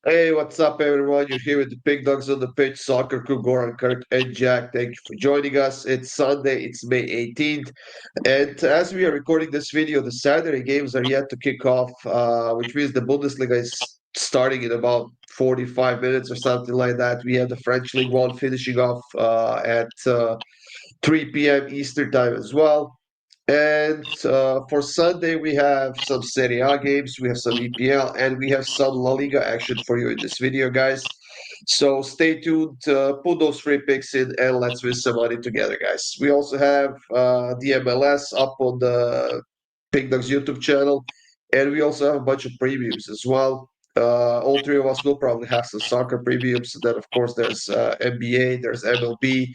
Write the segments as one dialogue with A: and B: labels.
A: Hey, what's up, everyone? You're here with the Pick Dawgz on the pitch, soccer crew, Goran, Kirk, and Jack. Thank you for joining us. It's Sunday, it's May 18th. And as we are recording this video, the Saturday games are yet to kick off, which means the Bundesliga is starting in about 45 minutes or something like that. We have the French League One finishing off at 3 p.m. Eastern time as well. And for Sunday, we have some Serie A games, we have some EPL, and we have some La Liga action for you in this video, guys. So stay tuned, put those free picks in, and let's win some money together, guys. We also have the MLS up on the PickDawgz YouTube channel, and we also have a bunch of previews as well. All three of us will probably have some soccer previews. Then, of course, there's NBA, there's MLB,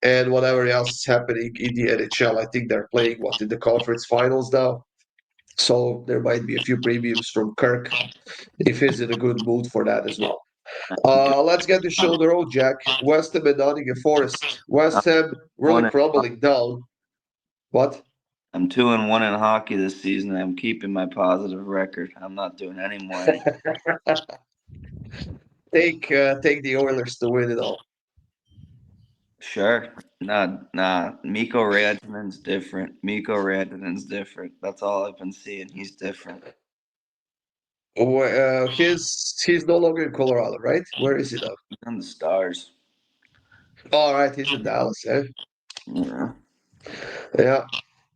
A: and whatever else is happening in the NHL. I think they're playing what in the conference finals now. So there might be a few previews from Kirk if he's in a good mood for that as well. Let's get the show on the road, Jack. West Ham and Nottingham Forest.
B: I'm
A: West Ham really
B: one.
A: crumbling down. What?
B: I'm 2-1 in hockey this season. I'm keeping my positive record. I'm not doing any more.
A: Take the Oilers to win it all.
B: Sure. Nah. Miko Rantanen's different. Miko Rantanen's different. That's all I've been seeing. He's different.
A: He's no longer in Colorado, right? Where is he now?
B: He's on the Stars.
A: All right, he's in Dallas, eh?
B: Yeah.
A: Yeah.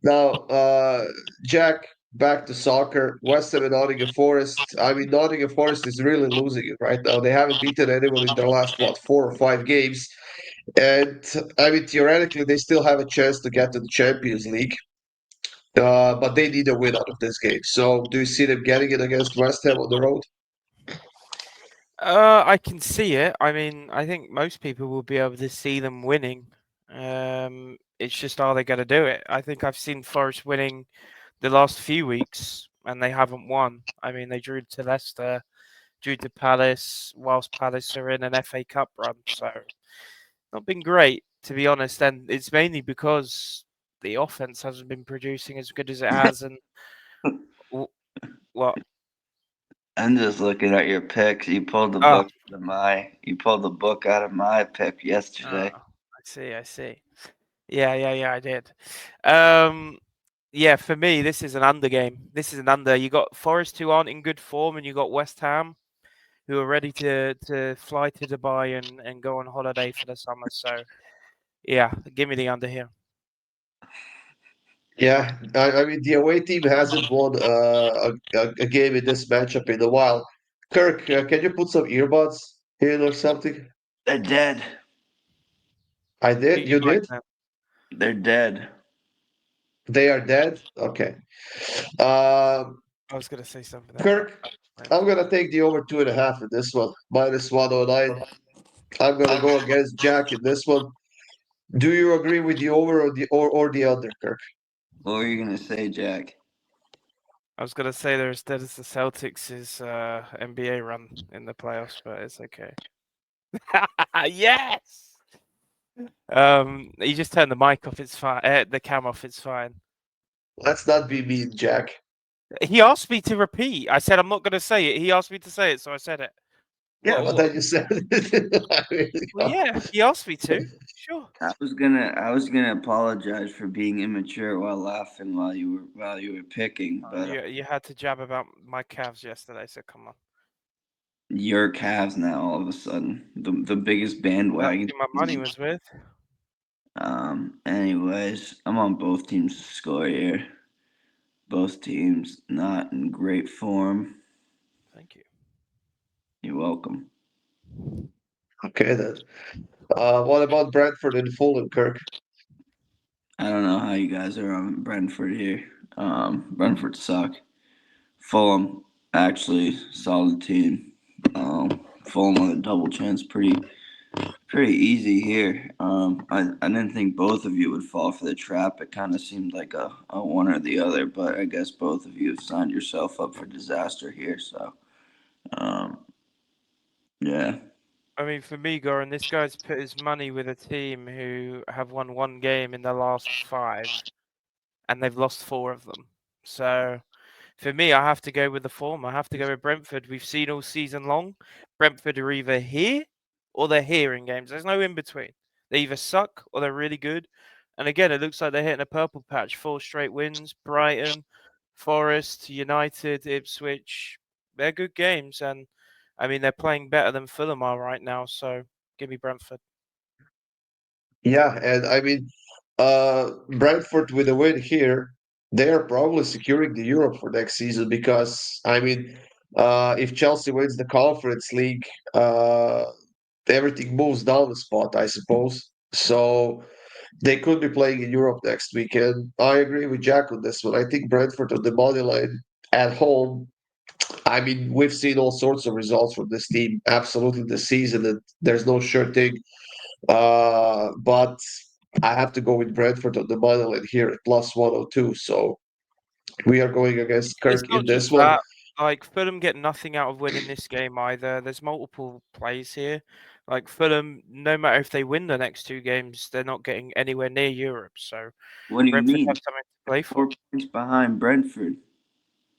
A: Now, Jack, back to soccer. West Ham and Nottingham Forest. I mean, Nottingham Forest is really losing it right now. They haven't beaten anyone in their last, what, 4 or 5 games. And I mean, theoretically, they still have a chance to get to the Champions League. But they need a win out of this game. So, do you see them getting it against West Ham on the road?
C: I can see it. I mean, I think most people will be able to see them winning. It's just are they going to do it? I think I've seen Forest winning the last few weeks, and they haven't won. I mean, they drew to Leicester, drew to Palace, whilst Palace are in an FA Cup run. So, not been great, to be honest. And it's mainly because the offense hasn't been producing as good as it has. And w- what?
B: I'm just looking at your picks. You pulled the
C: Oh,
B: book out of my. You pulled the book out of my pick yesterday.
C: I see. I see. Yeah, I did. Um, yeah, for me, this is an under game. This is an under. You got Forest who aren't in good form, and you got West Ham who are ready to fly to Dubai and go on holiday for the summer. So yeah, give me the under here.
A: Yeah, I mean, the away team hasn't won a game in this matchup in a while. Kirk, can you put some earbuds in or something?
B: They're dead.
A: I
C: Mute
A: did.
C: your
A: You
C: mic,
A: did?
C: man.
B: They're dead.
A: They are dead? Okay. Um,
C: I was gonna say something then, but
A: Kirk, I'm gonna take the over 2.5 in this one, minus 109. I'm gonna go against Jack in this one. Do you agree with the over or the under, Kirk?
B: What were you gonna say, Jack?
C: I was gonna say they're as dead as the Celtics' NBA run in the playoffs, but it's okay. Yes. You just turn the mic off. It's fine. The cam off. It's fine.
A: Let's not be mean, Jack.
C: He asked me to repeat. I said I'm not going to say it. He asked me to say it, so I said it.
A: Yeah, but
C: What?
A: then you said it. I mean,
C: Well, yeah, he asked me to. Sure.
B: I was gonna apologize for being immature while laughing while you were picking, but
C: You had to jab about my calves yesterday, so come on.
B: your Cavs now all of a sudden the biggest
C: That's
B: bandwagon.
C: who my money was with.
B: Anyways, I'm on both teams to score here. Both teams not in great form.
C: Thank you.
B: You're welcome.
A: okay then. What about Brentford and Fulham, Kirk?
B: I don't know how you guys are on Brentford here. Brentford suck. Fulham actually solid team. Fulham on a double chance, pretty easy here. I didn't think both of you would fall for the trap. It kind of seemed like a one or the other, but I guess both of you have signed yourself up for disaster here. So, um, yeah,
C: I mean, for me, Goran, this guy's put his money with a team who have won one game in the last five, and they've lost four of them. So for me, I have to go with the form. I have to go with Brentford. We've seen all season long, Brentford are either here or they're here in games. There's no in between. They either suck or they're really good. And again, it looks like they're hitting a purple patch. 4 straight wins. Brighton, Forest, United, Ipswich. They're good games. And I mean, they're playing better than Fulham are right now. So give me Brentford.
A: Yeah, and I mean, Brentford with a win here, they are probably securing the Europe for next season because I mean, if Chelsea wins the Conference League, uh, everything moves down a spot, I suppose. So they could be playing in Europe next weekend. I agree with Jack on this one. I think Brentford on the money line at home. I mean, we've seen all sorts of results from this team absolutely this season, and there's no sure thing. But I have to go with Brentford on the money line here at plus 102. So we are going against
C: It's
A: Kirk in
C: not
A: this
C: just
A: one.
C: that. Like Fulham get nothing out of winning this game either. There's multiple plays here. Like Fulham, no matter if they win the next 2 games, they're not getting anywhere near Europe. So
B: What do you
C: Brentford
B: mean?
C: have something to play for.
B: 4 points behind Brentford.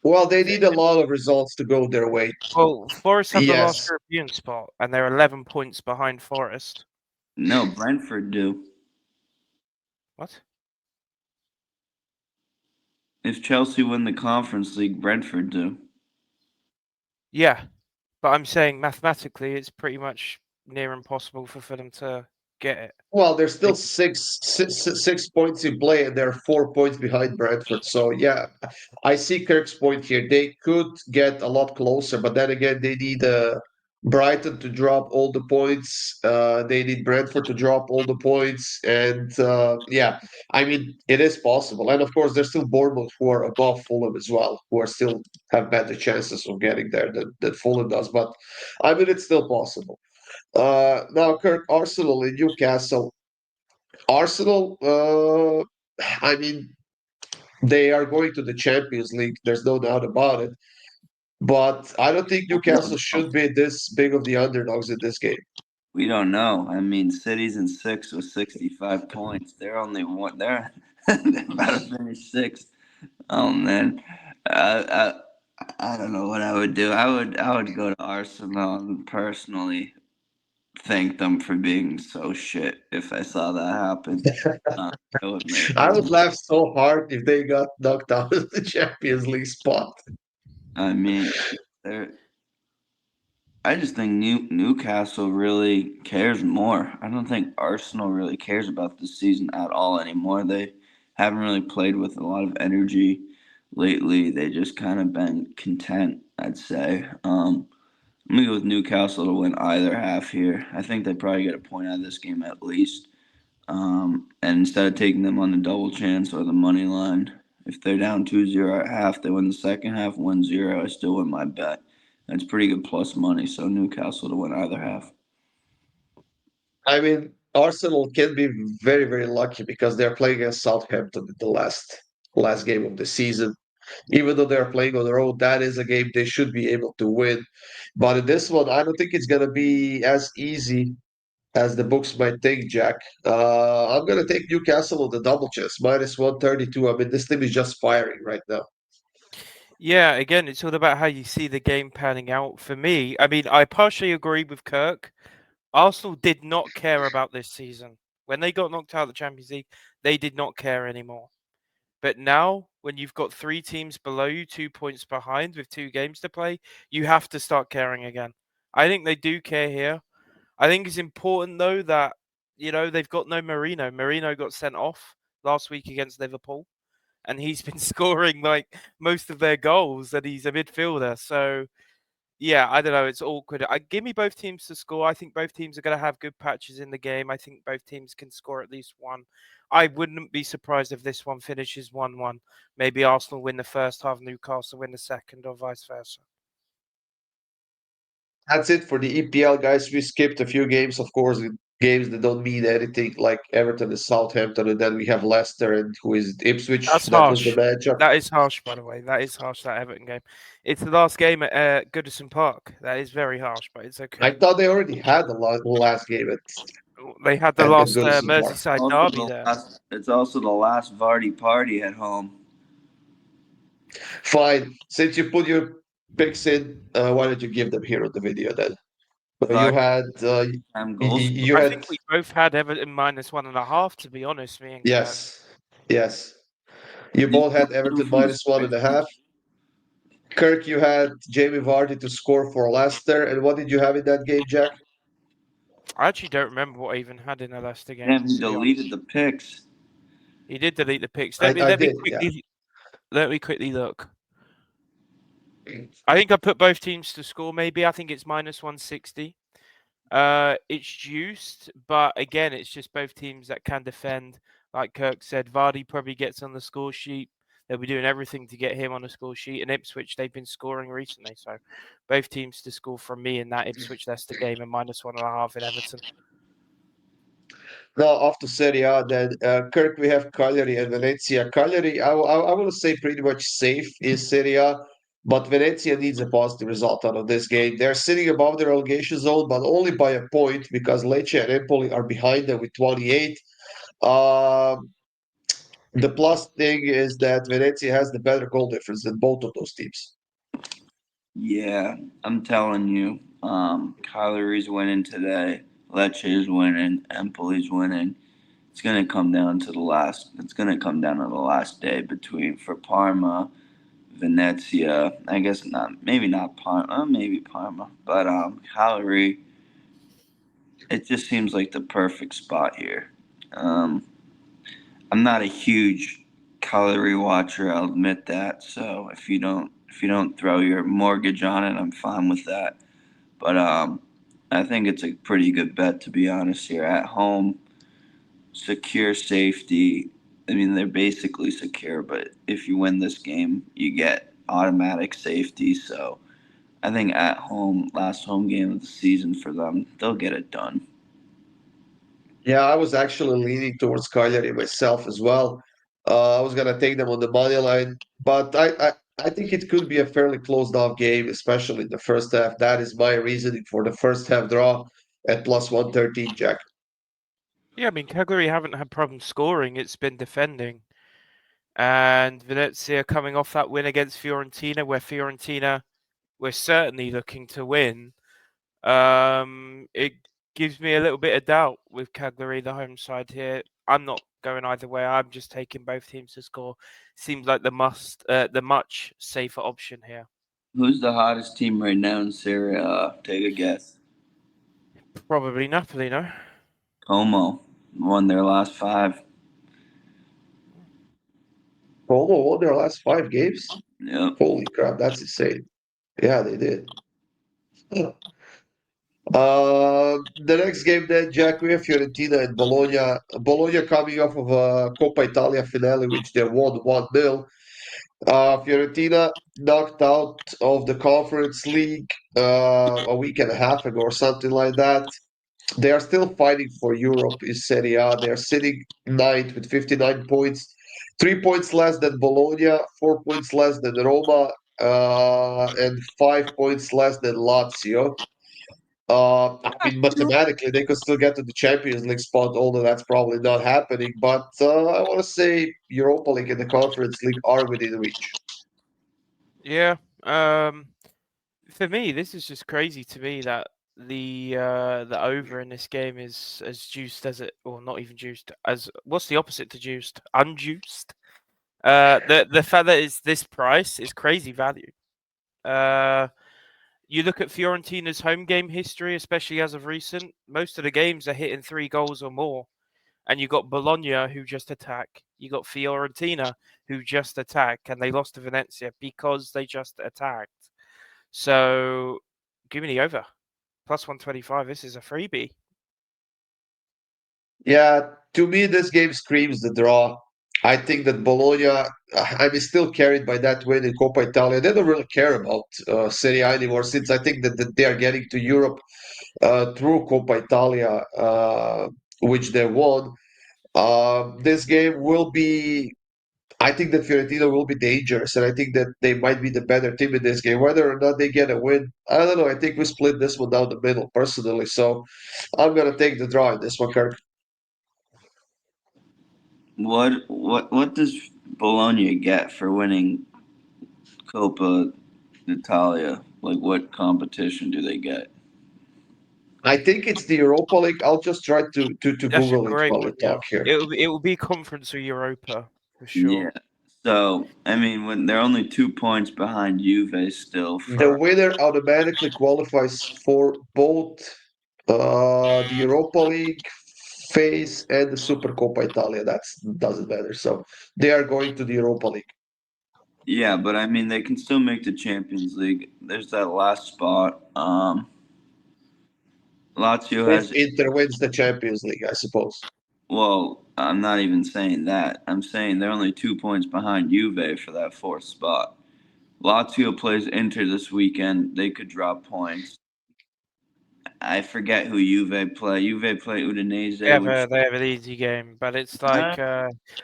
A: Well, they need a lot of results to go their way.
C: Well, Forest have the last
A: Yes.
C: European spot, and they're 11 points behind Forest.
B: No, Brentford do.
C: What?
B: If Chelsea win the Conference League, Brentford do.
C: Yeah, but I'm saying mathematically, it's pretty much near impossible for Fulham to get it.
A: Well, there's
C: They
A: still 6 points in play, and they're 4 points behind Brentford. So yeah, I see Kirk's point here. They could get a lot closer, but then again, they need Brighton to drop all the points. They need Brentford to drop all the points, and yeah, I mean it is possible. And of course, there's still Bournemouth who are above Fulham as well, who are still have better chances of getting there than Fulham does. But I mean, it's still possible. Now, Kirk, Arsenal and Newcastle. Arsenal, I mean, they are going to the Champions League. There's no doubt about it. But I don't think
B: We don't
A: Newcastle
B: know.
A: should be this big of the underdogs in this game.
B: We don't know. I mean, City's in sixth with 65 points. They're only one. They're about to finish sixth. Oh man, I, I don't know what I would do. I would go to Arsenal and personally thank them for being so shit if I saw that happen. It would make
A: I
B: it.
A: would laugh so hard if they got knocked out of the Champions League spot.
B: I mean, they're. I just think Newcastle really cares more. I don't think Arsenal really cares about this season at all anymore. They haven't really played with a lot of energy lately. They just kind of been content, I'd say. I'm gonna go with Newcastle to win either half here. I think they probably get a point out of this game at least. And instead of taking them on the double chance or the money line, if they're down 2-0 at half, they win the second half, 1-0. I still win my bet. That's pretty good plus money. So Newcastle to win either half.
A: I mean, Arsenal can be very, very lucky because they're playing against Southampton in the last game of the season. Even though they're playing on their own, that is a game they should be able to win. But in this one, I don't think it's going to be as easy as the books might think, Jack. I'm going to take Newcastle on the double chance, minus 132. I mean, this team is just firing right now.
C: Yeah, again, it's all about how you see the game panning out. For me, I mean, I partially agree with Kirk. Arsenal did not care about this season. When they got knocked out of the Champions League, they did not care anymore. But now, when you've got 3 teams below you, 2 points behind with 2 games to play, you have to start caring again. I think they do care here. I think it's important though that they've got no Marino. Marino got sent off last week against Liverpool, and he's been scoring like most of their goals, and he's a midfielder. So yeah, I don't know. It's awkward. Give me both teams to score. I think both teams are going to have good patches in the game. I think both teams can score at least one. I wouldn't be surprised if this one finishes 1-1. Maybe Arsenal win the first half, Newcastle win the second, or vice versa.
A: That's it for the EPL, guys. We skipped a few games, of course, games that don't mean anything, like Everton and Southampton, and then we have Leicester and who is it? Ipswich.
C: That's
A: That was the
C: harsh.
A: matchup.
C: That is harsh, by the way. That is harsh, that Everton game. It's the last game at Goodison Park. That is very harsh, but it's
A: I
C: okay.
A: thought they already had the last game
C: They had the
A: at
C: last
A: Goodison Park.
C: Merseyside
B: Also
C: derby
B: the
C: there.
B: last. It's also the last Vardy party at home.
A: Fine. Since you put your picks in, why don't you give them here on the video then? You
B: Five
A: had
B: goal
A: you
C: I
B: scorer.
A: had
C: think we both had Everton -1.5. To be honest, me and Kirk.
A: yes, yes. You
B: Did
A: both
B: you
A: had Everton
B: from the
A: -1.5.
B: spreadsheet?
A: Kirk, you had Jamie Vardy to score for Leicester, and what did you have in that game, Jack?
C: I actually don't remember what I even had in the Leicester game.
B: Damn, he
C: To be
B: deleted
C: honest,
B: the picks.
C: he did delete the picks.
A: I did, yeah.
C: Let me quickly look. I think I put both teams to score. Maybe I think it's -160. It's juiced, but again, it's just both teams that can defend. Like Kirk said, Vardy probably gets on the score sheet. They'll be doing everything to get him on the score sheet. And Ipswich, they've been scoring recently. So both teams to score from me in that Ipswich Leicester game and -1.5 in Everton.
A: Now off to Serie A then. Kirk, we have Cagliari and Venezia. Cagliari, I will say pretty much safe is Serie A, but Venezia needs a positive result out of this game. They're sitting above the relegation zone, but only by a point because Lecce and Empoli are behind them with 28. Um, the plus thing is that Venezia has the better goal difference than both of those teams.
B: Yeah, I'm telling you. Cagliari's winning today. Lecce's winning. Empoli's winning. It's gonna come down to the last. It's gonna come down to the last day between for Parma, Venezia. I guess not. Maybe not Parma. Maybe Parma. But Cagliari. It just seems like the perfect spot here. Um, I'm not a huge Cagliari watcher. I'll admit that. So if you don't throw your mortgage on it, I'm fine with that. But I think it's a pretty good bet to be honest here. At home, secure safety. I mean, they're basically secure, but if you win this game, you get automatic safety. So I think at home, last home game of the season for them, they'll get it done.
A: Yeah, I was actually leaning towards Cagliari myself as well. I was gonna take them on the money line, but I think it could be a fairly closed off game, especially in the first half. That is my reasoning for the first half draw at +113, Jack.
C: Yeah, I mean, Cagliari haven't had problems scoring. It's been defending. And Venezia coming off that win against Fiorentina, where Fiorentina were certainly looking to win. It gives me a little bit of doubt with Cagliari, the home side here. I'm not going either way. I'm just taking both teams to score. Seems like the much safer option here.
B: Who's the hottest team right now in Serie A? Take a guess.
C: Probably Napoli, no?
B: Como won their last five.
A: Como won their last 5 games.
B: Yep.
A: Holy crap, that's insane. Yeah, they did. The next game then, Jack, we have Fiorentina and Bologna. Bologna coming off of a Coppa Italia finale, which they won 1-0. Fiorentina knocked out of the Conference League a week and a half ago or something like that. They are still fighting for Europe in Serie A. They are sitting ninth with 59 points, 3 points less than Bologna, 4 points less than Roma, and 5 points less than Lazio. I mean, mathematically, they could still get to the Champions League spot, although that's probably not happening. But I want to say Europa League and the Conference League are within reach.
C: Yeah. For me, this is just crazy to me that the over in this game is as juiced as it, or not even juiced, as what's the opposite to juiced? Unjuiced. The fact that it's this price is crazy value. You look at Fiorentina's home game history, especially as of recent. Most of the games are hitting 3 goals or more, and you got Bologna who just attack. You got Fiorentina who just attack, and they lost to Venezia because they just attacked. So, give me the over. +125. This is a freebie.
A: Yeah, to me, this game screams the draw. I think that Bologna, I'm still carried by that win in Coppa Italia. They don't really care about Serie A anymore since I think that they are getting to Europe through Coppa Italia, which they won. This game will be, I think that Fiorentina will be dangerous, and I think that they might be the better team in this game. Whether or not they get a win, I don't know. I think we split this one down the middle personally, so I'm gonna take the draw in this one, Kirk.
B: What does Bologna get for winning Coppa Italia? Like, what competition do they get?
A: I think it's the Europa League. I'll just try to
C: That's a
A: Google it
C: great
A: while we
C: one. Yeah,
A: talk here.
C: it will be Conference or Europa for
B: Yeah.
C: sure.
B: So, I mean, when they're only 2 points behind Juve still
A: The
B: for.
A: winner automatically qualifies for both the Europa League phase and the Supercoppa Italia. That doesn't matter. So they are going to the Europa League.
B: Yeah, but I mean, they can still make the Champions League. There's that last spot. Lazio
A: If
B: has.
A: Inter wins the Champions League, I suppose.
B: Well, I'm not even saying that. I'm saying they're only 2 points behind Juve for that fourth spot. Lazio plays Inter this weekend. They could drop points. I forget who Juve play. Juve play Udinese, which
C: They have an easy game, but it's
B: uh,
C: like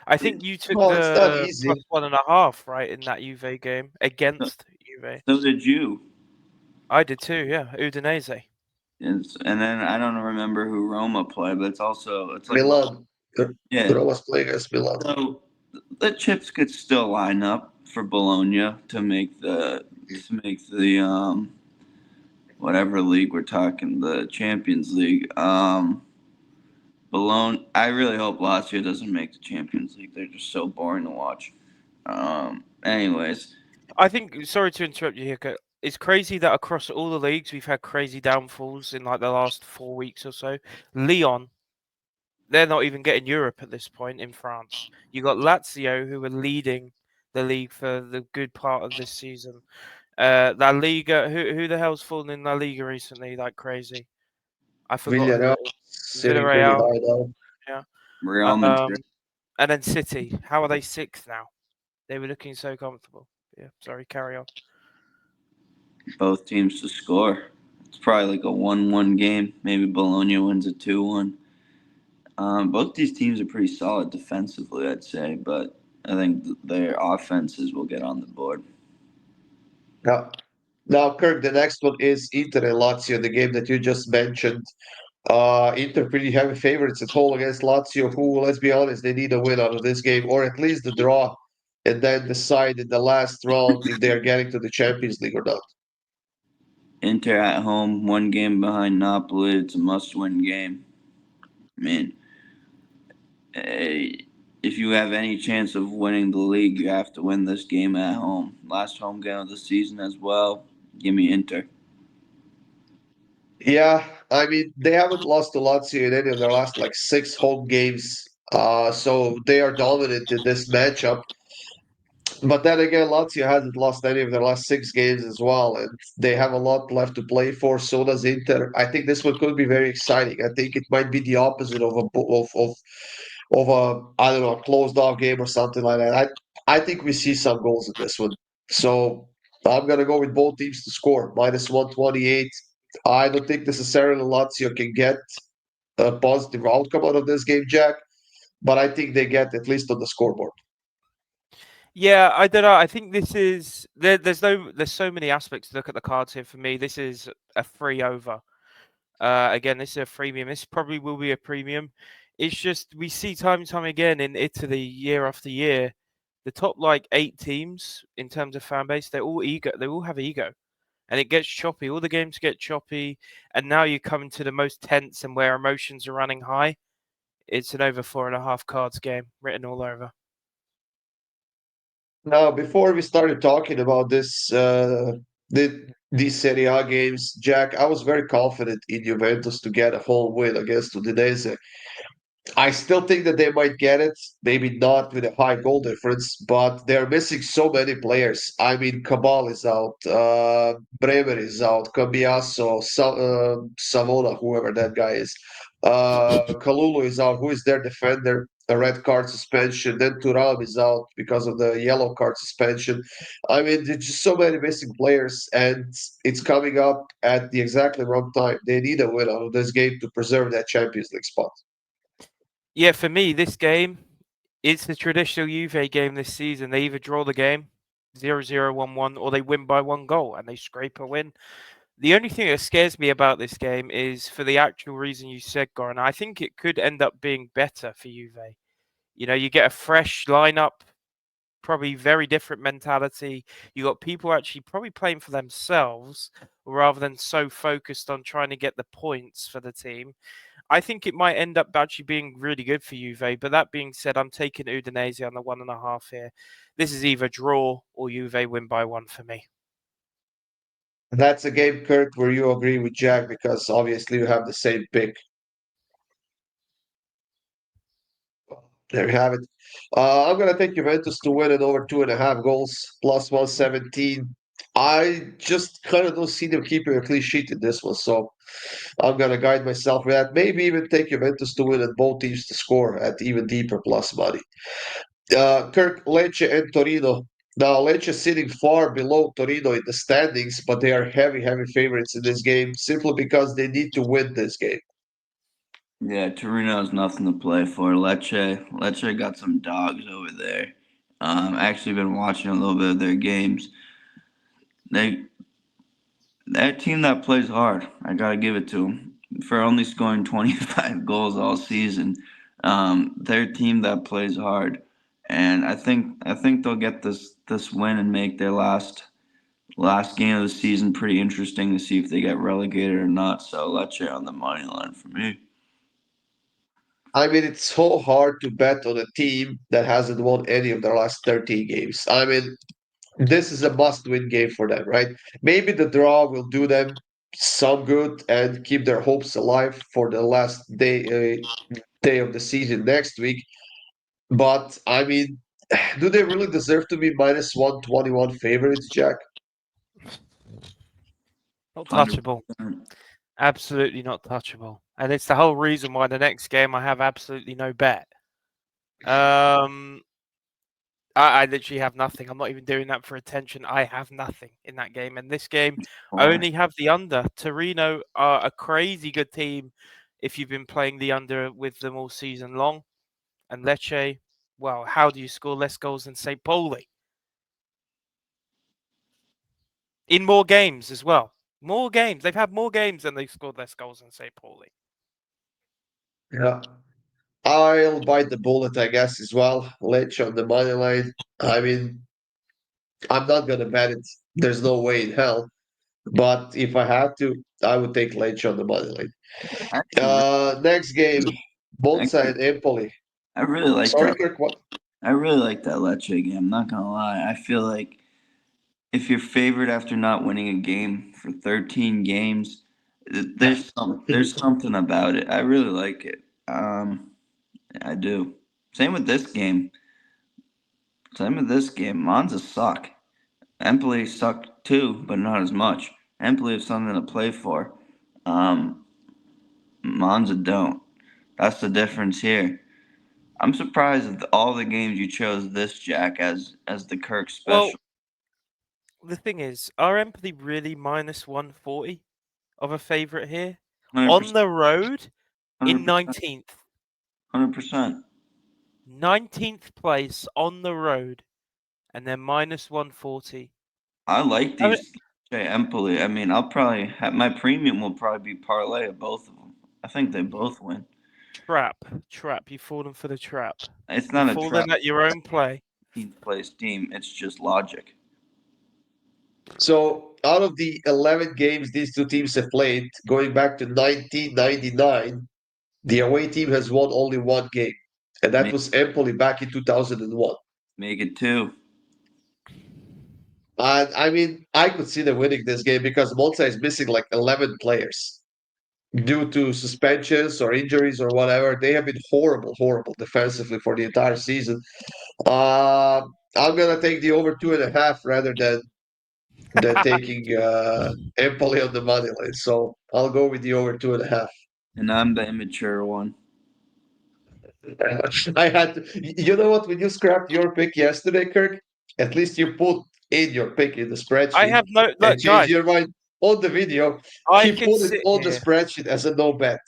C: I think you took
A: Well, it's not
C: the
A: easy.
C: +1.5 right in that Juve game
B: so,
C: against Juve.
B: so did you.
C: I did too. Yeah, Udinese.
B: And then I don't remember who Roma play, but it's like Roma.
A: Milan.
B: Yeah.
A: Roma's playing against Milan.
B: So the chips could still line up for Bologna to make the whatever league we're talking, the Champions League. Bologna. I really hope Lazio doesn't make the Champions League. They're just so boring to watch. Anyways,
C: I think. Sorry to interrupt you here. Kurt. It's crazy that across all the leagues we've had crazy downfalls in like the last 4 weeks or so. Lyon, they're not even getting Europe at this point in France. You got Lazio who are leading the league for the good part of this season. La Liga, who the hell's fallen in La Liga recently like crazy? I forgot who
A: Villarreal
C: it is.
A: sitting pretty
C: Villarreal,
A: high now.
C: yeah.
B: Real Madrid.
C: And then City. How are they sixth now? They were looking so comfortable. Yeah, sorry, carry on.
B: Both teams to score. It's probably like a 1-1 game. Maybe Bologna wins a 2-1. Both these teams are pretty solid defensively, I'd say, but I think their offenses will get on the board.
A: Now, Kirk, the next one is Inter and Lazio, the game that you just mentioned. Inter pretty heavy favorites at home against Lazio, who, let's be honest, they need a win out of this game, or at least the draw, and then decide in the last round if they are getting to the Champions League or not.
B: Inter at home, 1 game behind Napoli. It's a must-win game. I mean, if you have any chance of winning the league, you have to win this game at home. Last home game of the season as well. Give me Inter.
A: Yeah, I mean, they haven't lost to Lazio in any of their last like 6 home games, so they are dominant in this matchup. But then again, Lazio hasn't lost any of their last 6 games as well, and they have a lot left to play for. So does Inter. I think this one could be very exciting. I think it might be the opposite of a I don't know, a closed off game or something like that. I think we see some goals in this one. So I'm gonna go with both teams to score -128. I don't think necessarily Lazio can get a positive outcome out of this game, Jack, but I think they get at least on the scoreboard.
C: Yeah, I don't know. I think this is there's so many aspects to look at the cards here for me. This is a free over. Again, this is a premium. This probably will be a premium. It's just we see time and time again in Italy year after year, the top like 8 teams in terms of fan base, they're all ego. They all have ego, and it gets choppy. All the games get choppy, and now you come into the most tense and where emotions are running high. It's an over 4.5 cards game written all over.
A: Now, before we started talking about these Serie A games, Jack, I was very confident in Juventus to get a home win against Udinese. I still think that they might get it, maybe not with a high goal difference, but they're missing so many players. I mean, Cabal is out, Bremer is out, Cambiasso, Savona, whoever that guy is. Kalulu is out, who is their defender, a red card suspension. Then Turam is out because of the yellow card suspension. I mean, there's just so many missing players, and it's coming up at the exactly wrong time. They need a win out of this game to preserve that Champions League spot.
C: Yeah, for me, this game, it's the traditional Juve game this season. They either draw the game 0-0, 1-1, or they win by 1 goal and they scrape a win. The only thing that scares me about this game is for the actual reason you said, Goran. I think it could end up being better for Juve. You know, you get a fresh lineup, probably very different mentality. You got people actually probably playing for themselves rather than so focused on trying to get the points for the team. I think it might end up actually being really good for Juve. But that being said, I'm taking Udinese on the 1.5 here. This is either draw or Juve win by 1 for me.
A: That's a game, Kirk, where you agree with Jack because obviously you have the same pick. There you have it. I'm gonna take Juventus to win it over 2.5 goals, plus 117. I just kind of don't see them keeping a clean sheet in this one, so I'm gonna guide myself with that. Maybe even take Juventus to win and both teams to score at even deeper plus money. Kirk, Lecce and Torino. Now, Lecce sitting far below Torino in the standings, but they are heavy, heavy favorites in this game simply because they need to win this game.
B: Yeah, Torino has nothing to play for. Lecce got some dogs over there. Actually been watching a little bit of their games. They're a team that plays hard. I gotta give it to them for only scoring 25 goals all season. They're a team that plays hard, and I think they'll get this win and make their last game of the season pretty interesting to see if they get relegated or not. So Lecce on the money line for me.
A: I mean, it's so hard to bet on a team that hasn't won any of their last 13 games. I mean, this is a must-win game for them, right? Maybe the draw will do them some good and keep their hopes alive for the last day of the season next week. But I mean, do they really deserve to be minus 121 favorites, Jack?
C: Not
B: 100%.
C: touchable. Absolutely not touchable. And it's the whole reason why the next game I have absolutely no bet. I literally have nothing. I'm not even doing that for attention. I have nothing in that game. And this game, I only have the under. Torino are a crazy good team if you've been playing the under with them all season long. And Lecce, well, how do you score less goals than St. Pauli? In more games as well. More games. They've had more games than they've scored less goals than St. Pauli.
A: Yeah. I'll bite the bullet, I guess, as well. Lecce on the money line. I mean, I'm not gonna bet it. There's no way in hell. But if I had to, I would take Lecce on the money line.
B: Actually,
A: Next game, Monza
B: actually,
A: and Empoli.
B: I really like
A: Sorry,
B: that.
A: Kirk, what?
B: I really like that Lecce game. I'm not gonna lie. I feel like if you're favored after not winning a game for 13 games, there's something about it. I really like it. I do. Same with this game. Same with this game. Monza suck. Empoli suck too, but not as much. Empoli have something to play for. Um, Monza don't. That's the difference here. I'm surprised at all the games you chose this Jack as the Kirk
C: Well,
B: special.
C: the thing is, are Empoli really minus 140 of a favourite here?
B: 100%.
C: On the road in
B: 100%.
C: 19th.
B: 100%.
C: 19th place on the road, and then minus 140.
B: I like
C: I mean,
B: these Empoli. I mean, I'll probably have my premium will probably be parlay of both of them. I think they both win.
C: trap. You've fallen for the trap.
B: It's
C: You've
B: not a trap.
C: fallen at your own play.
B: 15th place team. It's just logic.
A: So, out of the 11 games these two teams have played, going back to 1999, the away team has won only one game, and that
B: Make,
A: was Empoli back in 2001.
B: make it two.
A: And I mean, I could see them winning this game because Monza is missing like 11 players due to suspensions or injuries or whatever. They have been horrible, horrible defensively for the entire season. Uh, I'm gonna take the over 2.5 rather than taking Empoli on the money line. So I'll go with the over 2.5.
B: And I'm the immature one.
A: I had to, you know what? When you scrapped your pick yesterday, Kirk, at least you put in your pick in the
C: I
A: spreadsheet
C: have no
A: and
C: look,
A: changed
C: guys.
A: your mind on the video.
C: I
A: He
C: could
A: put it
C: sit
A: on the
C: here.
A: spreadsheet as a no bet.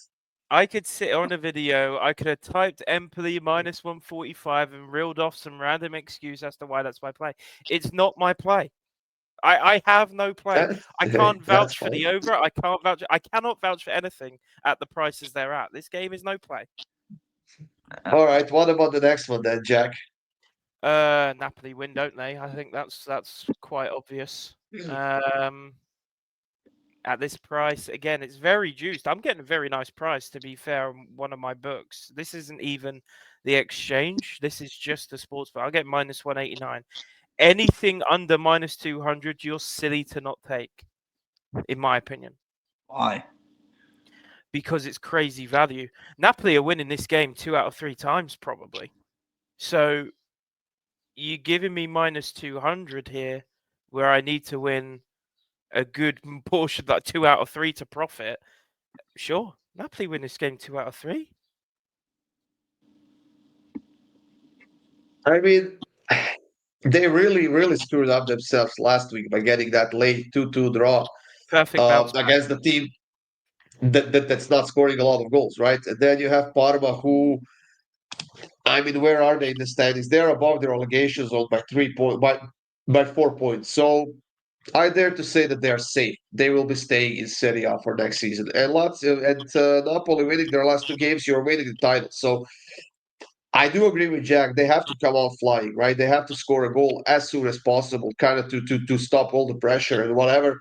C: I could sit on a video. I could have typed Empoli minus 145 and reeled off some random excuse as to why that's my play. It's not my play. I have no play. I can't
A: That's
C: vouch for
A: fine.
C: the over. I can't vouch. I cannot vouch for anything at the prices they're at. This game is no play.
A: All right. What about the next one then, Jack?
C: Napoli win, don't they? I think that's quite obvious. At this price, again, it's very juiced. I'm getting a very nice price, to be fair, on one of my books. This isn't even the exchange. This is just the sports book. I'll get minus 189. Anything under minus 200, you're silly to not take, in my opinion.
B: Why?
C: Because it's crazy value. Napoli are winning this game 2 out of 3 times, probably. So you're giving me minus 200 here, where I need to win a good portion, like 2 out of 3 to profit. Sure, Napoli win this game 2 out of 3.
A: I mean, they really screwed up themselves last week by getting that late 2-2 draw
C: Perfect bounce back.
A: against the team that's not scoring a lot of goals, right? And then you have Parma, who, I mean, where are they in the standings? They're above the relegation zone by 3 points, by 4 points. So I dare to say that they are safe. They will be staying in Serie A for next season. And Napoli winning their last 2 games, you're winning the title. So I do agree with Jack. They have to come out flying, right? They have to score a goal as soon as possible, kind of to stop all the pressure and whatever,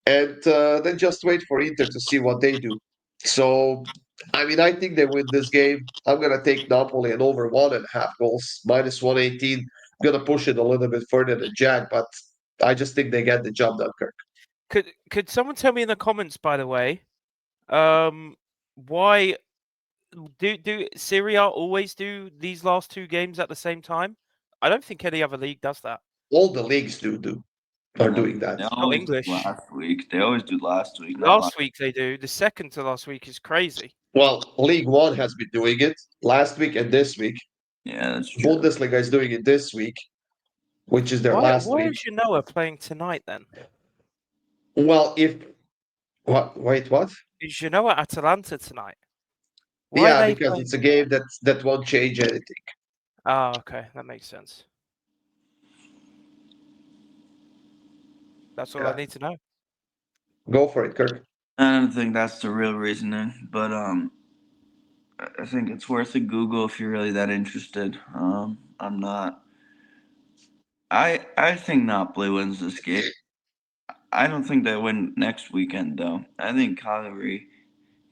A: and then just wait for Inter to see what they do. So, I mean, I think they win this game. I'm gonna take Napoli and over 1.5 goals, minus 118. I'm gonna push it a little bit further than Jack, but I just think they get the job done, Kirk.
C: Could someone tell me in the comments, by the way, why do Serie A always do these last 2 games at the same time? I don't think any other league does that.
A: All the leagues are
B: No,
A: doing that.
B: They
C: Not
B: always do
C: English.
B: last week. They always do last week. Not
C: Last week they do. The second to last week is crazy.
A: Well, League One has been doing it last week and this week.
B: Yeah, that's true.
A: Bundesliga is doing it this week, which is their last
C: Why
A: week.
C: is Genoa playing tonight then?
A: Well, if what? Wait, what?
C: Is Genoa Atalanta tonight? Why are
A: Yeah,
C: they
A: because
C: playing?
A: it's a game that won't change anything.
C: Oh, okay, that makes sense. That's all I
A: Yeah.
C: need to know.
A: Go for it, Kirk.
B: I don't think that's the real reasoning, but I think it's worth a Google if you're really that interested. I'm not. I think Napoli wins this game. I don't think they win next weekend though. I think Cagliari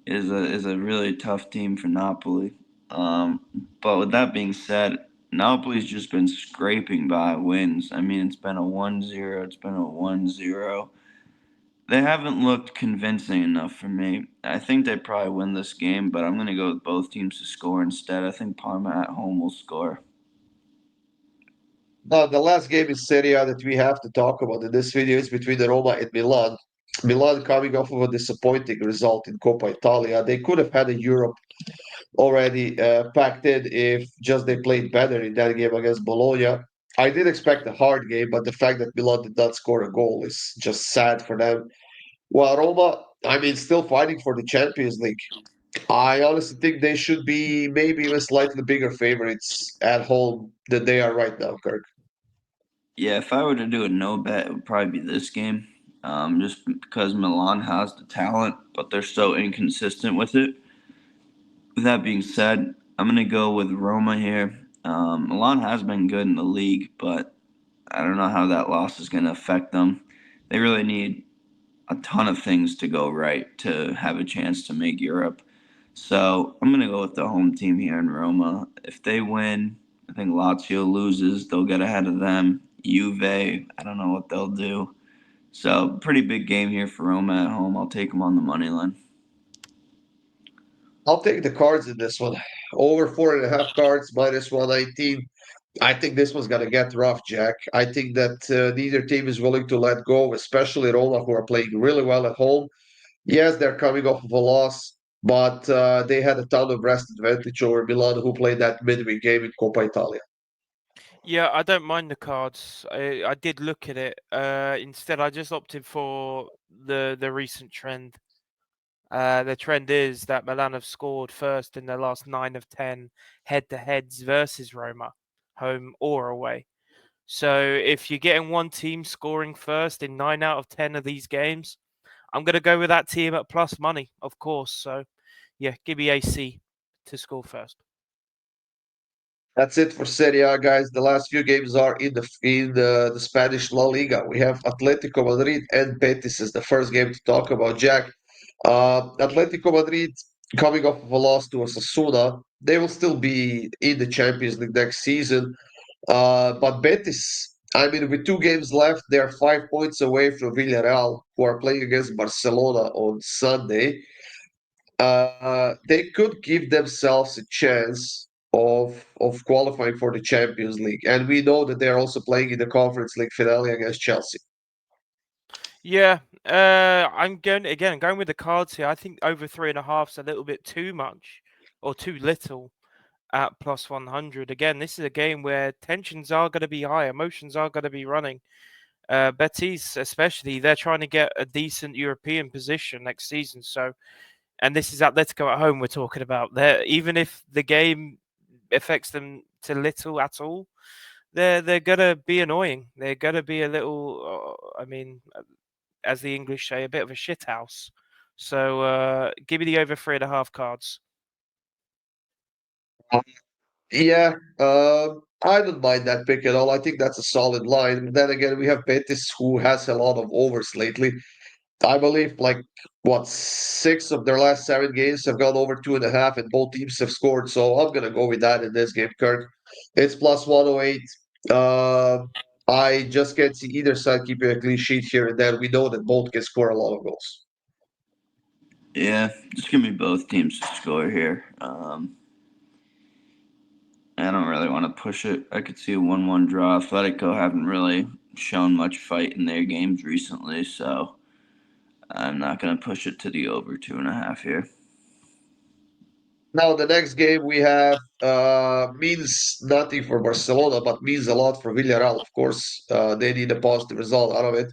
B: is a really tough team for Napoli. Um, but with that being said, Napoli's just been scraping by wins. I mean, it's been a 1-0, it's been a 1-0. They haven't looked convincing enough for me. I think they probably win this game, but I'm going to go with both teams to score instead. I think Parma at home will score.
A: Now, the last game in Serie A that we have to talk about in this video is between the Roma and Milan. Milan coming off of a disappointing result in Coppa Italia. They could have had a Europe already packed in if just they played better in that game against Bologna. I did expect a hard game, but the fact that Milan did not score a goal is just sad for them. While Roma, I mean, still fighting for the Champions League. I honestly think they should be maybe even slightly bigger favorites at home than they are right now, Kirk.
B: Yeah, if I were to do a no bet, it would probably be this game. Just because Milan has the talent, but they're so inconsistent with it. With that being said, I'm going to go with Roma here. Milan has been good in the league, but I don't know how that loss is going to affect them. They really need a ton of things to go right to have a chance to make Europe. So I'm going to go with the home team here in Roma. If they win, I think Lazio loses. They'll get ahead of them. Juve, I don't know what they'll do. So pretty big game here for Roma at home. I'll take them on the money line.
A: I'll take the cards in this one. Over 4.5 cards, minus 119. I think this one's going to get rough, Jack. I think that neither team is willing to let go, especially Roma, who are playing really well at home. Yes, they're coming off of a loss, but they had a ton of rest advantage over Milan, who played that midweek game in Coppa Italia.
C: Yeah, I don't mind the cards. I did look at it. Instead, I just opted for the recent trend. The trend is that Milan have scored first in their last 9 of 10 head-to-heads versus Roma, home or away. So if you're getting one team scoring first in 9 out of 10 of these games, I'm going to go with that team at plus money, of course. So, yeah, give me AC to score first.
A: That's it for Serie A, guys. The last few games are in the Spanish La Liga. We have Atletico Madrid and Betis is the first game to talk about. Jack, Atletico Madrid coming off of a loss to Osasuna. They will still be in the Champions League next season. But Betis, I mean, with 2 games left, they are 5 points away from Villarreal, who are playing against Barcelona on Sunday. They could give themselves a chance of qualifying for the Champions League, and we know that they are also playing in the Conference League finale against Chelsea.
C: Yeah, I'm going with the cards here. I think over 3.5 is a little bit too much or too little at plus 100. Again, this is a game where tensions are going to be high, emotions are going to be running. Betis, especially, they're trying to get a decent European position next season. So, and this is Atletico at home we're talking about. Even if the game affects them to little at all, they're gonna be annoying. They're gonna be a little. As the English say, a bit of a shit house. So give me the over 3.5 cards.
A: Yeah, I don't mind that pick at all. I think that's a solid line. But then again, we have Betis, who has a lot of overs lately. I believe like what 6 of their last 7 games have gone over 2.5, and both teams have scored. So I'm gonna go with that in this game, Kirk. It's plus 108. I just can't see either side keeping a clean sheet here and then. We know that both can score a lot of goals.
B: Yeah, just give me both teams to score here. I don't really want to push it. I could see a 1-1 draw. Atletico haven't really shown much fight in their games recently, so I'm not going to push it to the over 2.5 here.
A: Now the next game we have means nothing for Barcelona, but means a lot for Villarreal. Of course, they need a positive result out of it.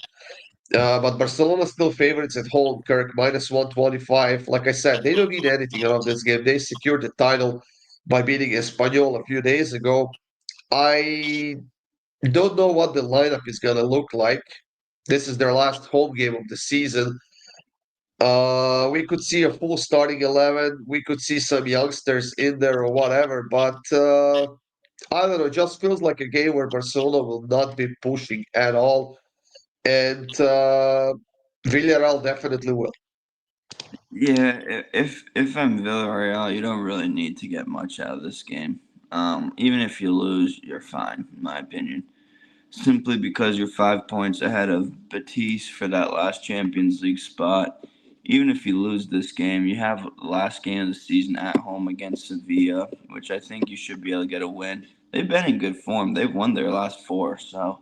A: But Barcelona still favorites at home, Kirk, minus 125. Like I said, they don't need anything out of this game. They secured the title by beating Espanyol a few days ago. I don't know what the lineup is going to look like. This is their last home game of the season. We could see a full starting 11. We could see some youngsters in there or whatever, but I don't know. It just feels like a game where Barcelona will not be pushing at all, and Villarreal definitely will.
B: Yeah, if I'm Villarreal, you don't really need to get much out of this game. Even if you lose, you're fine, in my opinion. Simply because you're 5 points ahead of Betis for that last Champions League spot. Even if you lose this game, you have the last game of the season at home against Sevilla, which I think you should be able to get a win. They've been in good form. They've won their last 4, so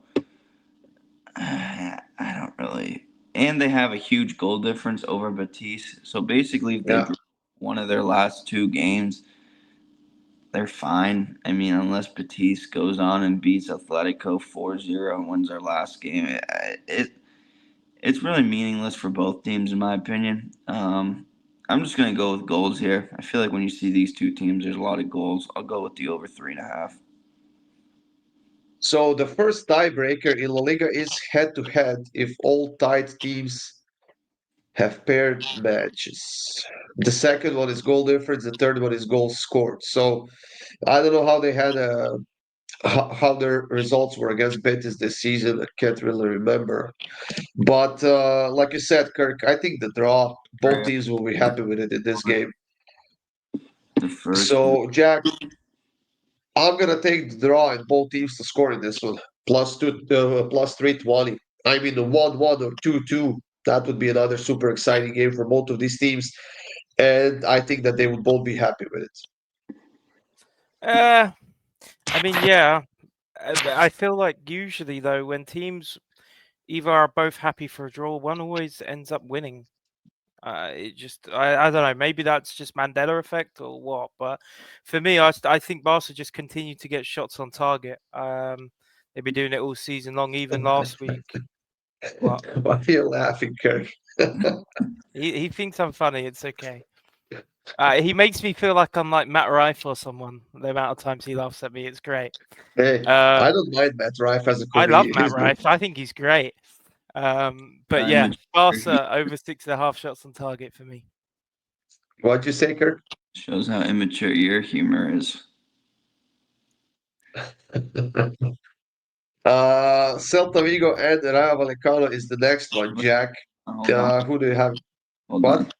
B: I don't really. And they have a huge goal difference over Betis. So basically, if they
A: Yeah.
B: draw one of their last 2 games, they're fine. I mean, unless Betis goes on and beats Atletico 4-0 and wins their last game, it's really meaningless for both teams, in my opinion. I'm just going to go with goals here. I feel like when you see these 2 teams, there's a lot of goals. I'll go with the over 3.5.
A: So the first tiebreaker in La Liga is head-to-head if all tied teams have paired matches. The second one is goal difference. The third one is goals scored. So I don't know how they had how their results were against Betis this season. I can't really remember. But like you said, Kirk, I think the draw, both
B: Right.
A: teams will be happy with it in this game.
B: The first.
A: So, Jack, I'm gonna take the draw and both teams to score in this one. Plus 320. I mean, the 1-1 or 2-2. That would be another super exciting game for both of these teams. And I think that they would both be happy with it.
C: Yeah. I feel like usually though, when teams either are both happy for a draw, one always ends up winning. I don't know. Maybe that's just Mandela effect or what. But for me, I think Barca just continue to get shots on target. They've been doing it all season long. Even last week. What?
A: Why are you laughing, Kirk?
C: He thinks I'm funny. It's okay. He makes me feel like I'm like Matt Rife or someone. The amount of times he laughs at me, it's great.
A: Hey,
C: Uh,
A: I don't mind Matt Rife as a
C: I love
A: comedian.
C: Matt
A: He's good.
C: Rife. I think he's great. But yeah,
B: Immature.
C: Barca over 6.5 shots on target for me.
A: What'd you say, Kirk?
B: Shows how immature your humor is.
A: Celta Vigo and Rayo Vallecano is the next one, Jack.
B: Hold on.
A: Who do you have?
B: Hold
A: What?
B: on.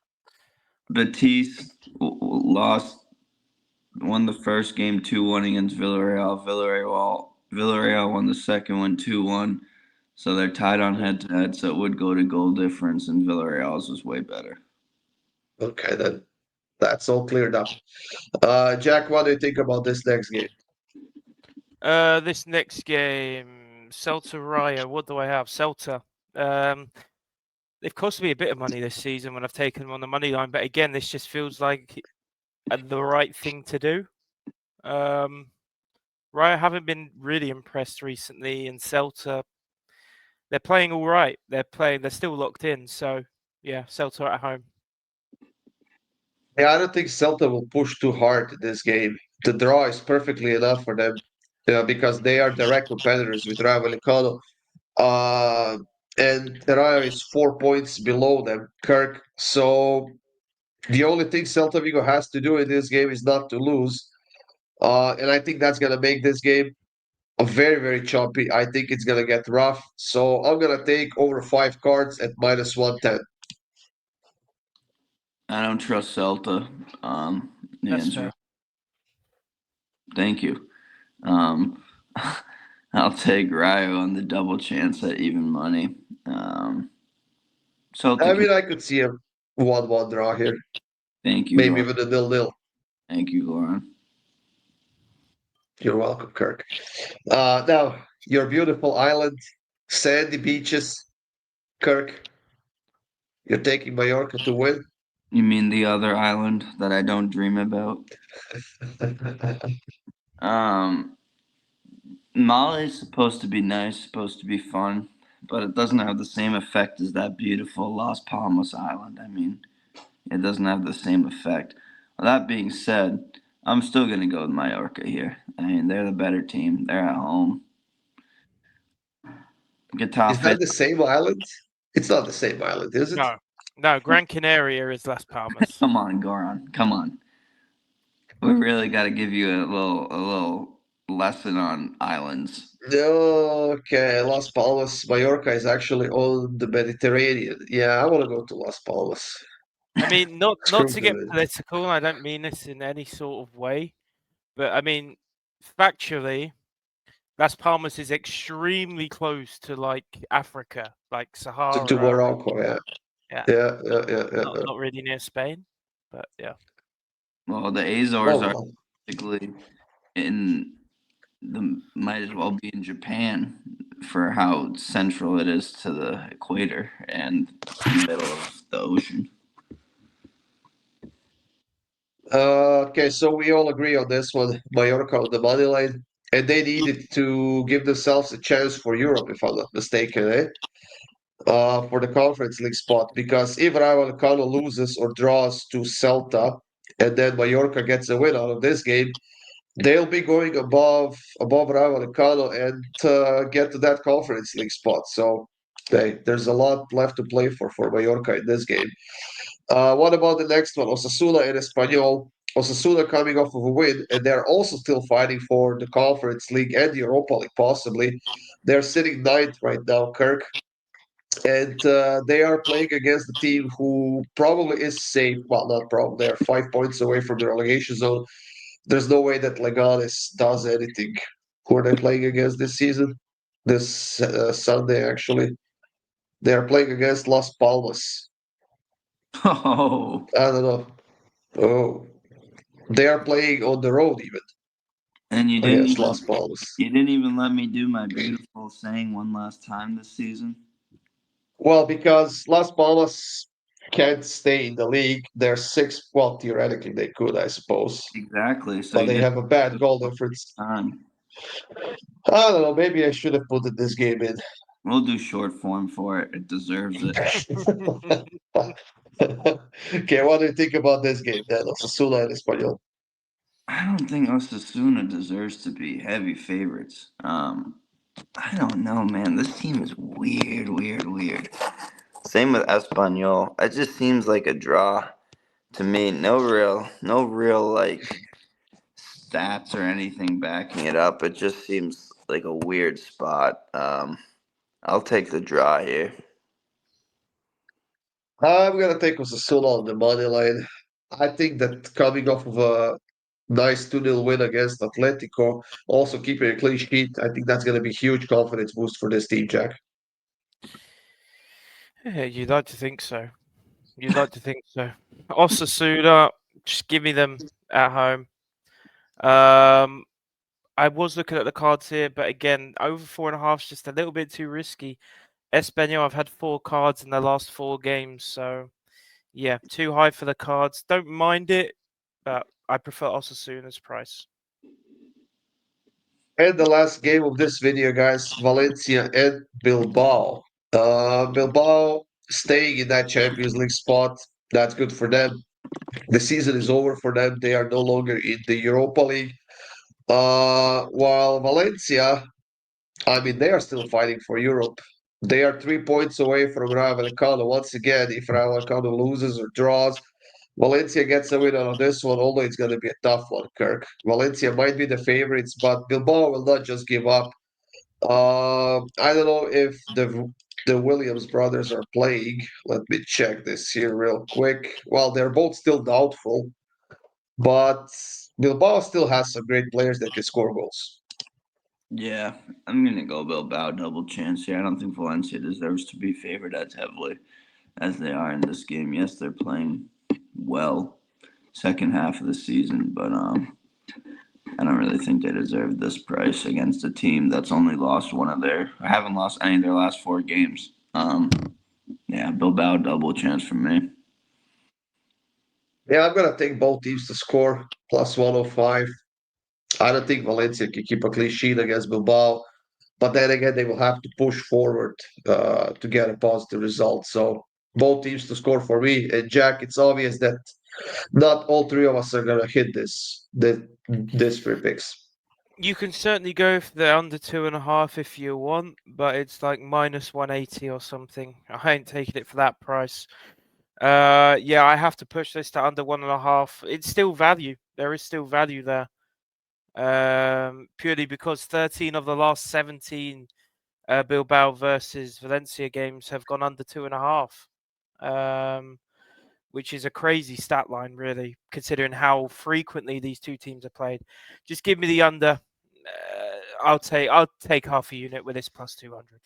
B: Betis won the first game 2-1 against Villarreal. Villarreal won the second one 2-1. So they're tied on head-to-head, so it would go to goal difference, and Villarreal's was way better.
A: Okay, then that's all cleared up. Jack, what do you think about this next game?
C: This next game, Celta Rayo. What do I have? Celta. They've cost me a bit of money this season when I've taken them on the money line, but again, this just feels like the right thing to do. Rayo haven't been really impressed recently, and Celta, they're playing all right. They're still locked in. So yeah, Celta at home.
A: Yeah, I don't think Celta will push too hard in this game. The draw is perfectly enough for them, because they are direct competitors with Rayo Vallecano. Uh, and Rayo is 4 points below them, Kirk. So the only thing Celta Vigo has to do in this game is not to lose. And I think that's going to make this game a very, very choppy. I think it's going to get rough. So I'm going to take over 5 cards at -110.
B: I don't trust Celta. The
C: That's
B: answer.
C: fair.
B: Thank you. I'll take Rayo on the double chance at even money. Celta.
A: I mean, I could see a 1-1 draw here.
B: Thank you.
A: Maybe
B: Goran.
A: even a 0-0.
B: Thank you, Goran.
A: You're welcome, Kirk. Now, your beautiful island, sandy beaches, Kirk. You're taking Mallorca to win.
B: You mean the other island that I don't dream about? Mali is supposed to be nice, supposed to be fun, but it doesn't have the same effect as that beautiful Las Palmas island. I mean, it doesn't have the same effect. Well, that being said, I'm still going to go with Mallorca here. I mean, they're the better team. They're at home.
A: Is
B: Getafe.
A: that the same island? It's not the same island, is it?
C: No. Gran Canaria is Las Palmas.
B: Come on, Goran. Come on. We really got to give you a little lesson on islands.
A: Okay, Las Palmas, Mallorca is actually on the Mediterranean. Yeah, I want to go to Las Palmas.
C: I mean, not
A: Screw
C: to get
A: them.
C: political. I don't mean this in any sort of way, but I mean, factually, Las Palmas is extremely close to like Africa, like
A: To
C: Sahara.
A: Morocco, yeah.
C: Yeah.
A: Yeah.
C: Not really near Spain, but yeah.
B: Well, the Azores are
A: well.
B: basically might as well be in Japan for how central it is to the equator and middle of the ocean.
A: Okay, so we all agree on this one. Mallorca on the money line, and they needed to give themselves a chance for Europe, if I'm not mistaken, eh? For the Conference League spot, because if Rayo Vallecano loses or draws to Celta, and then Mallorca gets a win out of this game, they'll be going above Rayo Vallecano and get to that Conference League spot. So there's a lot left to play for Mallorca in this game. What about the next one? Osasuna and Espanyol. Osasuna coming off of a win, and they're also still fighting for the Conference League and the Europa League, possibly. They're sitting ninth right now, Kirk. And they are playing against the team who probably is safe. Well, not probably. They are 5 points away from the relegation zone. There's no way that Leganes does anything. Who are they playing against this season? This Sunday, actually. They are playing against Las Palmas.
B: Oh.
A: I don't know. Oh. They are playing on the road even.
B: And you
A: Against Las Palmas.
B: You didn't even let me do my beautiful saying one last time this season.
A: Well, because Las Palmas can't stay in the league. They're sixth. Well, theoretically they could, I suppose.
B: Exactly. So
A: But they have a bad goal difference. I don't know. Maybe I should have put this game in.
B: We'll do short form for it. It deserves it.
A: Okay, what do you think about this game then? Osasuna and Espanyol.
B: I don't think Osasuna deserves to be heavy favorites. I don't know, man. This team is weird. Same with Espanyol. It just seems like a draw to me. No real like stats or anything backing it up. It just seems like a weird spot. I'll take the draw here.
A: I'm gonna take Osasuna on the money line. I think that coming off of a nice 2-0 win against Atletico, also keeping a clean sheet, I think that's gonna be huge confidence boost for this team, Jack.
C: Yeah, you'd like to think so. You'd like to think so. Osasuna, just give me them at home. I was looking at the cards here, but again, over 4.5 is just a little bit too risky. Espanyol, I've had 4 cards in the last 4 games, so yeah, too high for the cards. Don't mind it, but I prefer Osasuna's price.
A: And the last game of this video, guys, Valencia and Bilbao. Bilbao staying in that Champions League spot. That's good for them. The season is over for them. They are no longer in the Europa League. While Valencia, I mean, they are still fighting for Europe. They are 3 points away from Rayo Vallecano. Once again, if Rayo Vallecano loses or draws, Valencia gets a win out of this one, although it's going to be a tough one, Kirk. Valencia might be the favorites, but Bilbao will not just give up. I don't know if the Williams brothers are playing. Let me check this here real quick. Well, they're both still doubtful, but Bilbao still has some great players that can score goals.
B: Yeah, I'm gonna go Bilbao double chance here. I don't think Valencia deserves to be favored as heavily as they are in this game. Yes, they're playing well second half of the season, but I don't really think they deserve this price against a team that's only lost haven't lost any of their last 4 games. Yeah, Bilbao double chance for me.
A: Yeah, I'm gonna take both teams to score plus 105. I don't think Valencia can keep a clean sheet against Bilbao, but then again, they will have to push forward to get a positive result. So both teams to score for me. And Jack, it's obvious that not all three of us are gonna hit this free picks.
C: You can certainly go for the under 2.5 if you want, but it's like minus 180 or something. I ain't taking it for that price. Yeah, I have to push this to under 1.5. It's still value. There is still value there. Purely because 13 of the last 17 Bilbao versus Valencia games have gone under 2.5. Which is a crazy stat line, really, considering how frequently these two teams are played. Just give me the under. I'll take half a unit with this plus 200.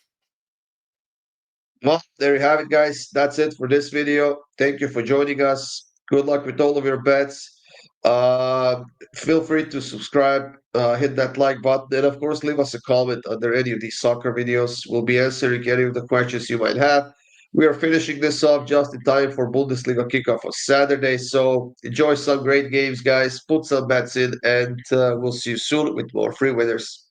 A: Well, there you have it, guys. That's it for this video. Thank you for joining us. Good luck with all of your bets. Uh, Feel free to subscribe, hit that like button, and of course, leave us a comment under any of these soccer videos. We'll be answering any of the questions you might have. We are finishing this off just in time for Bundesliga kickoff on Saturday. So enjoy some great games, guys. Put some bets in, and we'll see you soon with more free winners.